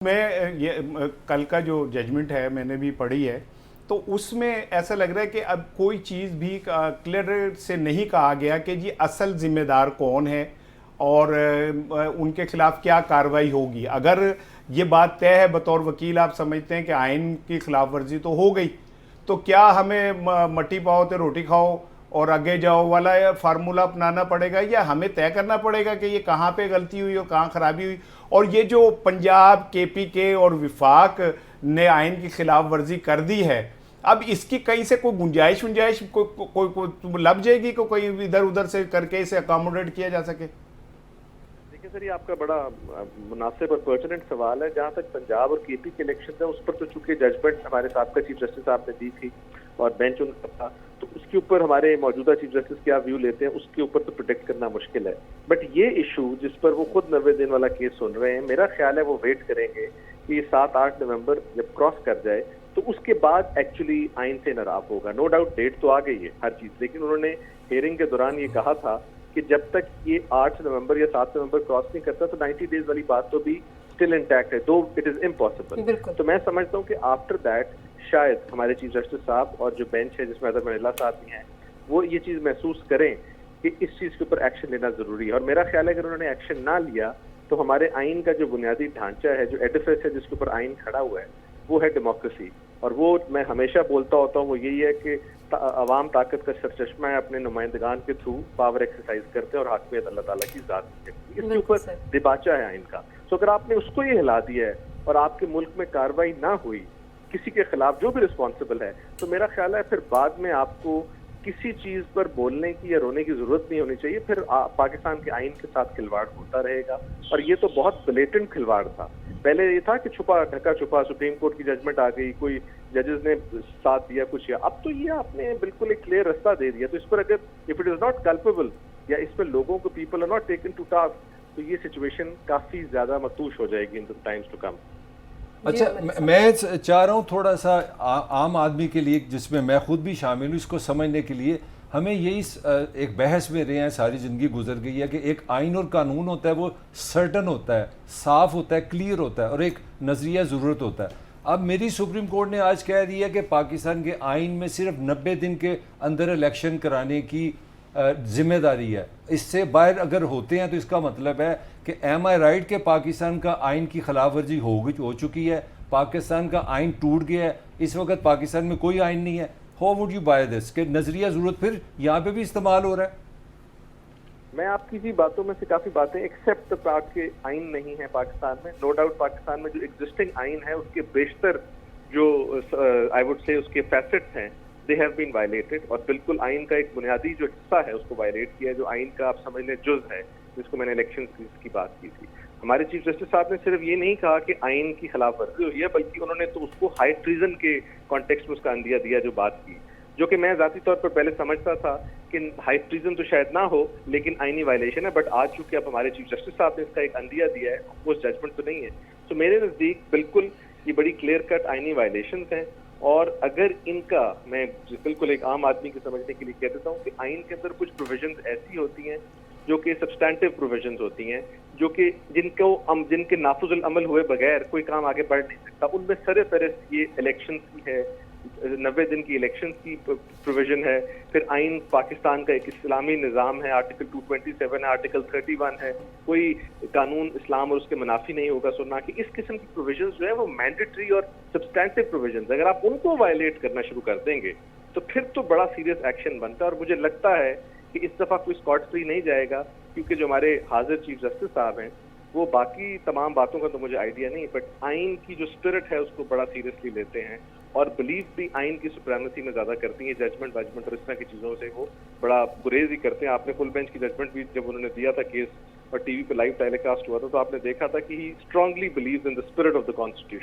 मैं कल का जो जजमेंट है मैंने भी पढ़ी है, तो उसमें ऐसा लग रहा है कि अब कोई चीज़ भी क्लियर से नहीं कहा गया कि जी असल जिम्मेदार कौन है और उनके खिलाफ क्या कार्रवाई होगी। अगर ये बात तय है, बतौर वकील आप समझते हैं कि आइन की खिलाफ वर्जी तो हो गई, तो क्या हमें मट्टी पाओ तो रोटी खाओ और आगे जाओ वाला फार्मूला अपनाना पड़ेगा, या हमें तय करना पड़ेगा कि ये कहाँ पे गलती हुई और कहाँ खराबी हुई। और ये जो पंजाब, केपीके और विफाक ने आइन की खिलाफ वर्जी कर दी है, अब इसकी कहीं से कोई गुंजाइश कोई लब जाएगी को कोई इधर उधर से करके इसे अकोमोडेट किया जा सके। देखिए सर, ये आपका बड़ा मुनासिब और पर्टिनेंट सवाल है। जहाँ तक पंजाब और केपी के इलेक्शन है, उस पर तो चूंकि जजमेंट हमारे साबका चीफ जस्टिस साहब ने दी थी और बेंच उनका था, तो उसके ऊपर हमारे मौजूदा चीफ जस्टिस क्या व्यू लेते हैं उसके ऊपर तो प्रोटेक्ट करना मुश्किल है। बट ये इशू जिस पर वो खुद 90 दिन वाला केस सुन रहे हैं, मेरा ख्याल है वो वेट करेंगे कि ये 7-8 नवंबर जब क्रॉस कर जाए तो उसके बाद एक्चुअली आइन से इनराफ होगा। नो डाउट डेट तो आ गई है हर चीज, लेकिन उन्होंने हियरिंग के दौरान ये कहा था कि जब तक ये 8 नवंबर या 7 नवंबर क्रॉस नहीं करता तो 90 डेज वाली बात तो भी स्टिल इंटैक्ट है, दो इट इज इम्पॉसिबल। तो मैं समझता हूँ कि आफ्टर दैट शायद हमारे चीफ जस्टिस साहब और जो बेंच है जिसमें अदर महिला साहब भी हैं, वो ये चीज महसूस करें कि इस चीज के ऊपर एक्शन लेना जरूरी है। और मेरा ख्याल है अगर उन्होंने एक्शन ना लिया तो हमारे आइन का जो बुनियादी ढांचा है, जो एडिफिस है जिसके ऊपर आइन खड़ा हुआ है, वो है डेमोक्रेसी। और वो मैं हमेशा बोलता होता हूँ, वो यही है कि अवाम ताकत का सरचश्मा है, अपने नुमाइंदगान के थ्रू पावर एक्सरसाइज करते हैं और हाकमियत अल्लाह ताला की जात है। इसके ऊपर दिबाचा है आइन का। तो अगर आपने उसको ये हिला दिया है और आपके मुल्क में कार्रवाई ना हुई किसी के खिलाफ जो भी रिस्पॉन्सिबल है, तो मेरा ख्याल है फिर बाद में आपको किसी चीज पर बोलने की या रोने की जरूरत नहीं होनी चाहिए। फिर पाकिस्तान के आइन के साथ खिलवाड़ होता रहेगा, और ये तो बहुत ब्लेटेंट खिलवाड़ था। पहले ये था कि छुपा ढका छुपा, सुप्रीम कोर्ट की जजमेंट आ गई, कोई जजेस ने साथ दिया कुछ किया। अब तो ये आपने बिल्कुल एक क्लियर रास्ता दे दिया। तो इस पर अगर if it is not culpable या इस पर लोगों को people are not taken to task, तो ये सिचुएशन काफी ज्यादा मतूश हो जाएगी in the times to come. अच्छा, मैं चाह रहा हूँ थोड़ा सा आम आदमी के लिए, जिसमें मैं खुद भी शामिल हूँ, इसको समझने के लिए हमें यही एक बहस में रहे हैं, सारी ज़िंदगी गुजर गई है कि एक आइन और कानून होता है, वो सर्टन होता है, साफ होता है, क्लियर होता है, और एक नज़रिया ज़रूरत होता है। अब मेरी सुप्रीम कोर्ट ने आज कह दिया कि पाकिस्तान के आइन में सिर्फ 90 दिन के अंदर इलेक्शन कराने की जिम्मेदारी है। इससे बाहर अगर होते हैं तो इसका मतलब है कि एम आई राइट के पाकिस्तान का आइन की खिलाफ वर्जी हो चुकी है, पाकिस्तान का आइन टूट गया है, इस वक्त पाकिस्तान में कोई आइन नहीं है। How would you buy this कि नजरिया जरूरत फिर यहाँ पे भी इस्तेमाल हो रहा है? मैं आपकी जी बातों में से काफी बातें एक्सेप्ट पार्ट के आइन नहीं है पाकिस्तान में। नो डाउट पाकिस्तान में जो एग्जिस्टिंग आइन है उसके बेशतर जो आई वुड से उसके फैसेट्स हैं, दे हैव बीन वायलेटेड, और बिल्कुल आइन का एक बुनियादी जो हिस्सा है उसको वायलेट किया है, जो आइन का आप समझ लें जुज है, जिसको मैंने इलेक्शन की बात की थी। हमारे चीफ जस्टिस साहब ने सिर्फ ये नहीं कहा कि आइन की खिलाफ वर्जी हुई है, बल्कि उन्होंने तो उसको हाई ट्रीजन के कॉन्टेक्स्ट में उसका अंदिया दिया, जो बात की, जो कि मैं जाती तौर पर पहले समझता था कि हाई ट्रीजन तो शायद ना हो लेकिन आईनी वायलेशन है। बट आज चूंकि अब हमारे चीफ जस्टिस साहब ने इसका एक अंदिया दिया है, वो जजमेंट तो नहीं है। तो मेरे नजदीक बिल्कुल ये बड़ी क्लियर कट आईनी वायलेशन हैं, और अगर इनका मैं बिल्कुल एक आम आदमी के समझने के लिए कह देता हूँ कि आइन के अंदर कुछ प्रोविजंस ऐसी होती हैं जो कि सब्सटैंटिव प्रोविजंस होती हैं, जो कि जिनके नाफुजुल अमल हुए बगैर कोई काम आगे बढ़ नहीं सकता। उनमें सरे फहरिस्त ये इलेक्शन की है, 90 दिन की इलेक्शन की प्रोविजन है। फिर आइन पाकिस्तान का एक इस्लामी निज़ाम है, आर्टिकल 227 है, आर्टिकल 31 है, कोई कानून इस्लाम और उसके मुनाफी नहीं होगा। सो ना कि इस किस्म की प्रोविजंस जो है वो मैंडेटरी और सब्सटैंटिव प्रोविजंस, अगर आप उनको वायलेट करना शुरू कर देंगे तो फिर तो बड़ा सीरियस एक्शन बनता है। और मुझे लगता है कि इस दफा कोई स्कॉट फ्री नहीं जाएगा, क्योंकि जो हमारे हाजिर चीफ जस्टिस साहब हैं वो बाकी तमाम बातों का तो मुझे आइडिया नहीं, बट आइन की जो स्पिरिट है उसको बड़ा सीरियसली लेते हैं और बिलीव भी आइन की सुप्रीमेसी में ज्यादा करती है। जजमेंट और इस तरह की चीजों से वो बड़ा गुरेज ही करते हैं। आपने फुल बेंच की जजमेंट भी जब उन्होंने दिया था केस और टीवी पे लाइव टेलीकास्ट हुआ था, तो आपने देखा था कि he strongly believes in the spirit of the constitution.